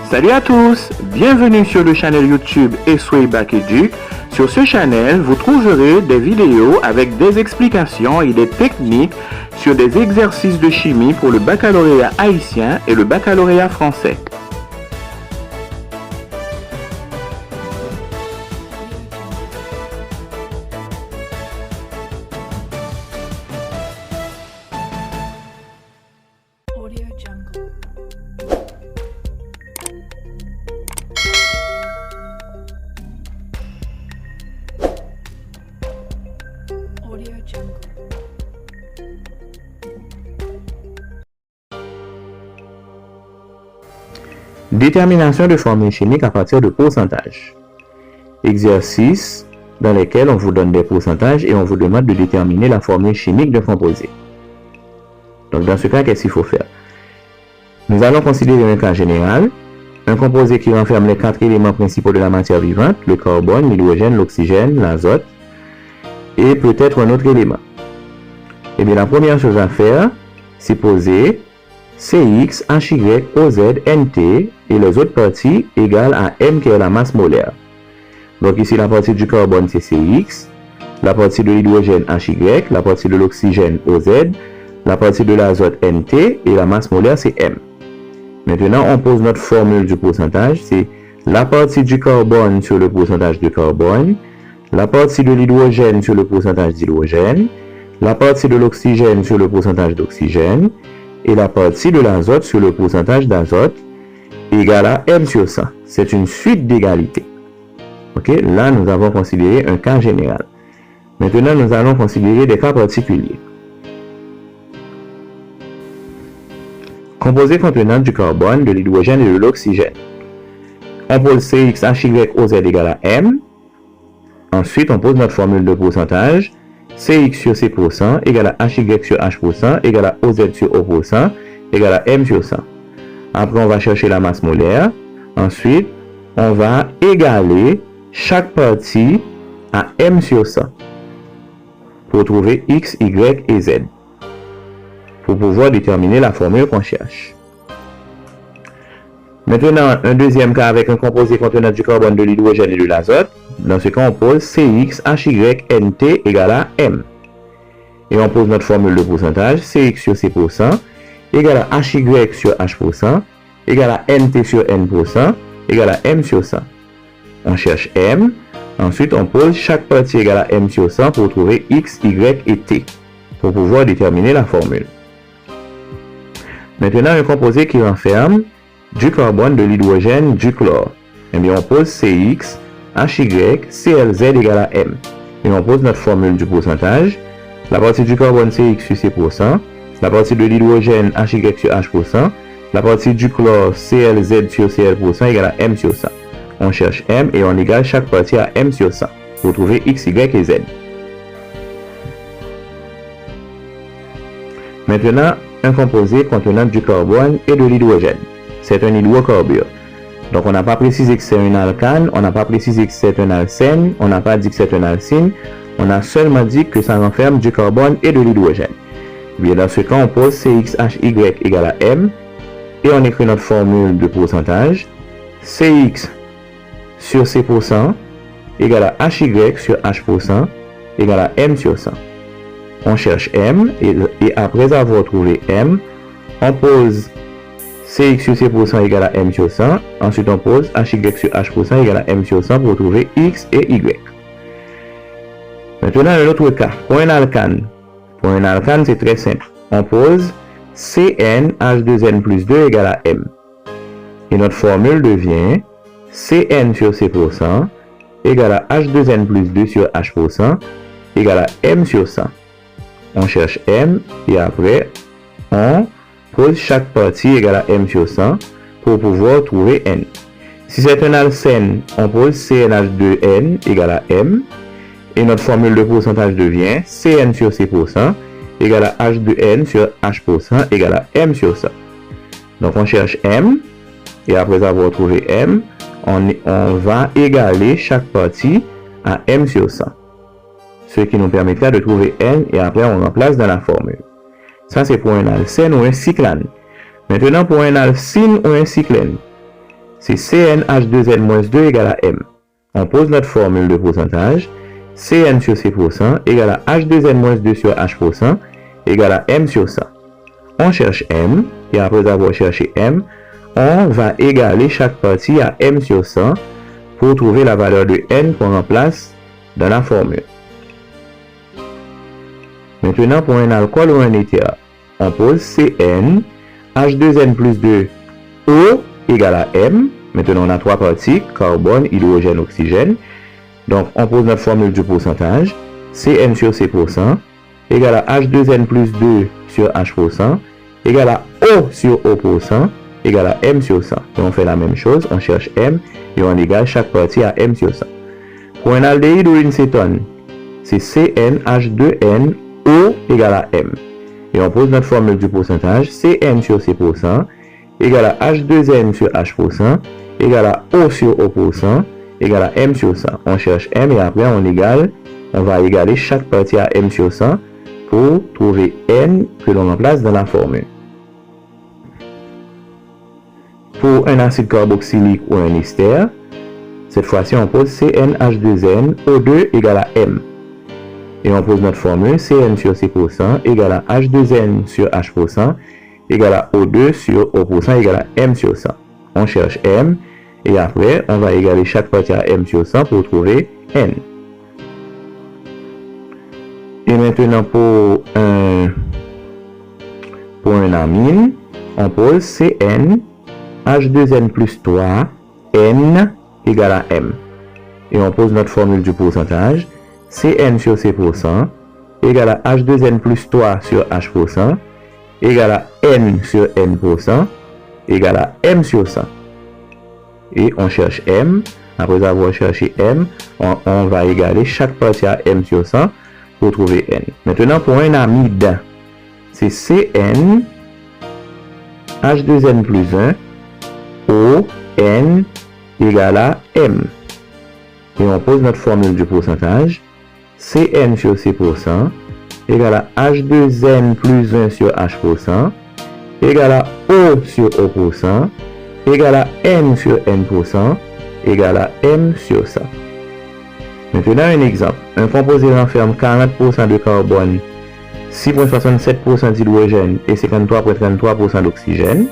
Salut à tous, bienvenue sur le channel YouTube Esway Bac Edu. Sur ce channel, vous trouverez des vidéos avec des explications et des techniques sur des exercices de chimie pour le baccalauréat haïtien et le baccalauréat français. Détermination de formules chimiques à partir de pourcentages. Exercices dans lesquels on vous donne des pourcentages et on vous demande de déterminer la formule chimique d'un composé. Donc dans ce cas, qu'est-ce qu'il faut faire? Nous allons considérer un cas général, un composé qui renferme les 4 éléments principaux de la matière vivante, le carbone, l'hydrogène, l'oxygène, l'azote, et peut-être un autre élément. Et bien la première chose à faire, c'est poser CX, HY, OZ, NT et les autres parties égales à M qui est la masse molaire. Donc ici la partie du carbone c'est CX, la partie de l'hydrogène HY, la partie de l'oxygène OZ, la partie de l'azote NT et la masse molaire c'est M. Maintenant on pose notre formule du pourcentage, c'est la partie du carbone sur le pourcentage de carbone, la partie de l'hydrogène sur le pourcentage d'hydrogène, la partie de l'oxygène sur le pourcentage d'oxygène, et la partie de l'azote sur le pourcentage d'azote égale à M sur 100. C'est une suite d'égalité. Ok, là nous avons considéré un cas général. Maintenant nous allons considérer des cas particuliers. Composés contenant du carbone, de l'hydrogène et de l'oxygène. On pose CX, HY, OZ égale à M. Ensuite on pose notre formule de pourcentage. CX sur C% égale à HY sur H% égale à OZ sur O% égale à M sur 100. Après, on va chercher la masse molaire. Ensuite, on va égaler chaque partie à M sur 100 pour trouver X, Y et Z pour pouvoir déterminer la formule qu'on cherche. Maintenant, un deuxième cas avec un composé contenant du carbone, de l'hydrogène et de l'azote. Dans ce cas, on pose CX, HY, NT égale à M. Et on pose notre formule de pourcentage, CX sur C% égale à HY sur H% égale à NT sur N% égale à M sur 100. On cherche M. Ensuite, on pose chaque partie égale à M sur 100 pour trouver X, Y et T pour pouvoir déterminer la formule. Maintenant, un composé qui renferme du carbone, de l'hydrogène, du chlore. Eh bien, on pose CX, HY, CLZ égale à M. Et on pose notre formule du pourcentage. La partie du carbone CX sur C%, la partie de l'hydrogène HY sur H%, la partie du chlore CLZ sur CL% égale à M sur 100. On cherche M et on égale chaque partie à M sur 100 pour trouver X, Y et Z. Maintenant, un composé contenant du carbone et de l'hydrogène. C'est un hydrocarbure. Donc on n'a pas précisé que c'est un alcane, on n'a pas précisé que c'est un alcène, on n'a pas dit que c'est un alcyne, on a seulement dit que ça renferme du carbone et de l'hydrogène. Bien dans ce cas, on pose CXHY égale à M et on écrit notre formule de pourcentage. CX sur C% égale à HY sur H% égale à M sur 100. On cherche M et après avoir trouvé M, on pose CX sur C% égale à M sur 100. Ensuite, on pose HY sur H% égale à M sur 100 pour trouver X et Y. Maintenant, un autre cas. Pour un alcane. Pour un alcane, c'est très simple. On pose CN H2N plus 2 égale à M. Et notre formule devient CN sur C% égale à H2N plus 2 sur H% égale à M sur 100. On cherche M et après, on pose chaque partie égale à M sur 100 pour pouvoir trouver N. Si c'est un alcène, on pose CnH2n égale à M. Et notre formule de pourcentage devient Cn sur C% égale à H2n sur H% égale à M sur 100. Donc on cherche M. Et après avoir trouvé M, on va égaler chaque partie à M sur 100. Ce qui nous permettra de trouver N et après on remplace dans la formule. Ça c'est pour un alcène ou un cyclane. Maintenant, pour un alcyne ou un cyclène, c'est CnH2n-2 égale à M. On pose notre formule de pourcentage. Cn sur C% égale à H2n-2 sur H% égale à M sur 100. On cherche M, et après avoir cherché M, on va égaler chaque partie à M sur 100 pour trouver la valeur de N qu'on remplace dans la formule. Maintenant, pour un alcool ou un éther, on pose Cn, H2n plus 2, O égale à M. Maintenant, on a trois parties, carbone, hydrogène, oxygène. Donc, on pose notre formule du pourcentage. Cn sur C% égale à H2n plus 2 sur H% égale à O sur O% égale à M sur 100. Et on fait la même chose, on cherche M et on égale chaque partie à M sur 100. Pour un aldéhyde ou une cétone, c'est CnH2n O égale à M. Et on pose notre formule du pourcentage. Cn sur C% égale à H2n sur H% égale à O sur O% égale à M sur 100. On cherche M et après on va égaler chaque partie à M sur 100 pour trouver N que l'on remplace dans la formule. Pour un acide carboxylique ou un ester, cette fois-ci on pose CnH2n O2 égale à M. Et on pose notre formule Cn sur C% égale à H2n sur H% égale à O2 sur O% égale à M sur 100. On cherche M et après on va égaler chaque partie à M sur 100 pour trouver N. Et maintenant pour un amine, on pose Cn H2n plus 3 N égale à M. Et on pose notre formule du pourcentage. Cn sur C% égale à H2n plus 3 sur H% égale à N sur N% égale à M sur 100. Et on cherche M. Après avoir cherché M, on va égaler chaque partie à M sur 100 pour trouver N. Maintenant, pour un amide, c'est Cn H2n plus 1 O N égale à M. Et on pose notre formule du pourcentage. Cn sur C% égale à H2n plus 1 sur H% égale à O sur O% égale à N sur N% égale à M sur 100. Maintenant un exemple. Un composé renferme 40% de carbone, 6,67% d'hydrogène et 53,33% d'oxygène.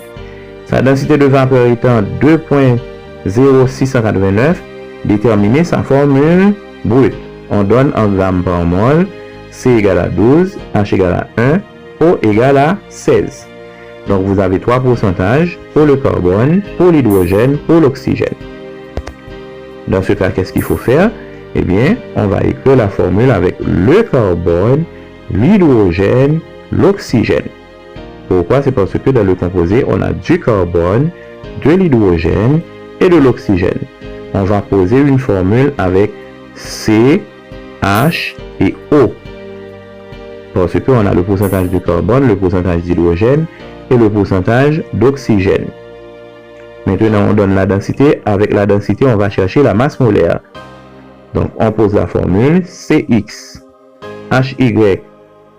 Sa densité de vapeur étant 2,0689, déterminer sa formule brute. On donne en grammes par mol, C égale à 12, H égale à 1, O égale à 16. Donc vous avez trois pourcentages pour le carbone, pour l'hydrogène, pour l'oxygène. Dans ce cas, qu'est-ce qu'il faut faire? Eh bien, on va écrire la formule avec le carbone, l'hydrogène, l'oxygène. Pourquoi? C'est parce que dans le composé, on a du carbone, de l'hydrogène et de l'oxygène. On va poser une formule avec C, H et O. Parce qu'on a le pourcentage de carbone, le pourcentage d'hydrogène et le pourcentage d'oxygène. Maintenant, on donne la densité. Avec la densité, on va chercher la masse molaire. Donc, on pose la formule Cx HY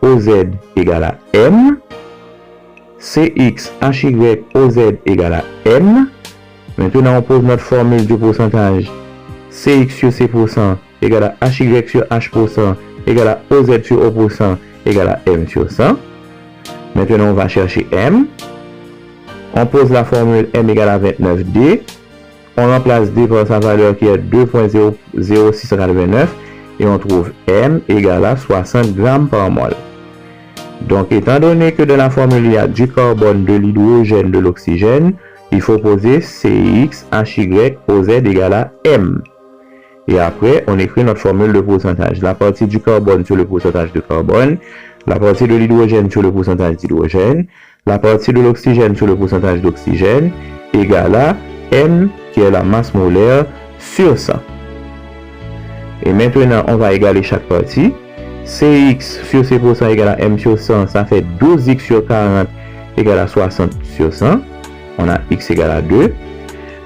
OZ égale à M. Cx HY OZ égale à M. Maintenant, on pose notre formule du pourcentage. Cx sur C% égale à HY sur H% égale à OZ sur O% égale à M sur 100. Maintenant, on va chercher M. On pose la formule M égale à 29D. On remplace D par sa valeur qui est 2,0689 et on trouve M égale à 60 grammes par mol. Donc, étant donné que dans la formule, il y a du carbone, de l'hydrogène, de l'oxygène, il faut poser Cx HY OZ égale à M. Et après, on écrit notre formule de pourcentage. La partie du carbone sur le pourcentage de carbone, la partie de l'hydrogène sur le pourcentage d'hydrogène, la partie de l'oxygène sur le pourcentage d'oxygène, égale à M, qui est la masse molaire, sur 100. Et maintenant, on va égaler chaque partie. Cx sur C% égale à M sur 100, ça fait 12x sur 40 égale à 60 sur 100. On a x égale à 2.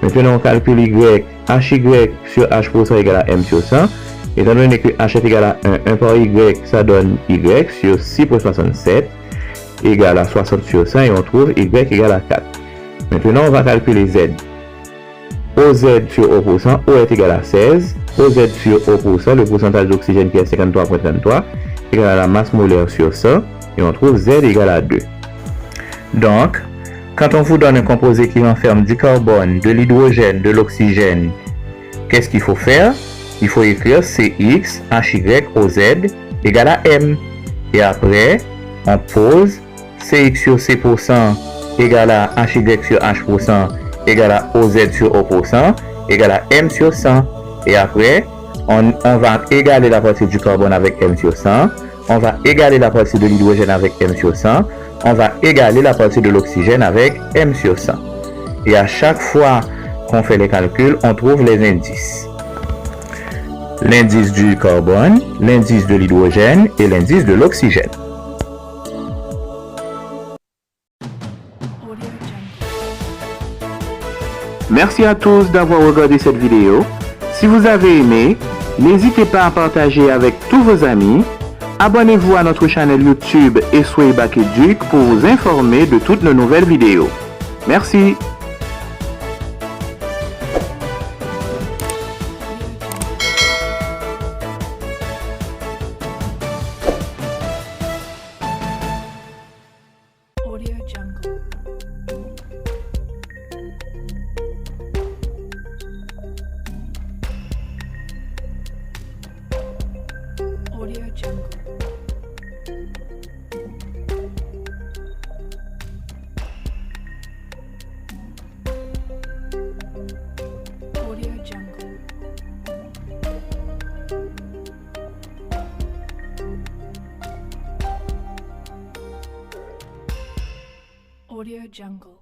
Maintenant, on calcule y, hy sur h% égale à m sur 100. Étant donné que h est égal à 1, 1 par y, ça donne y sur 6,67. égale à 60 sur 100 et on trouve Y égale à 4. Maintenant, on va calculer Z. OZ sur O%, O est égal à 16. OZ sur O%, le pourcentage d'oxygène qui est 53,33, égale à la masse molaire sur 100 et on trouve Z égale à 2. Donc, quand on vous donne un composé qui renferme du carbone, de l'hydrogène, de l'oxygène, qu'est-ce qu'il faut faire? Il faut écrire CX, HY, OZ égale à M. Et après, on pose CX sur C% égale à HY sur H% égale à OZ sur O% égale à M sur 100. Et après, on va égaler la partie du carbone avec M sur 100. On va égaler la partie de l'hydrogène avec M sur 100. On va égaler la partie de l'oxygène avec M sur 100. Et à chaque fois qu'on fait les calculs, on trouve les indices. L'indice du carbone, l'indice de l'hydrogène et l'indice de l'oxygène. Merci à tous d'avoir regardé cette vidéo. Si vous avez aimé, n'hésitez pas à partager avec tous vos amis. Abonnez-vous à notre chaîne YouTube et soyez Bac Éduc pour vous informer de toutes nos nouvelles vidéos. Merci. Audio Jungle. Audio Jungle. Audio Jungle. Audio Jungle.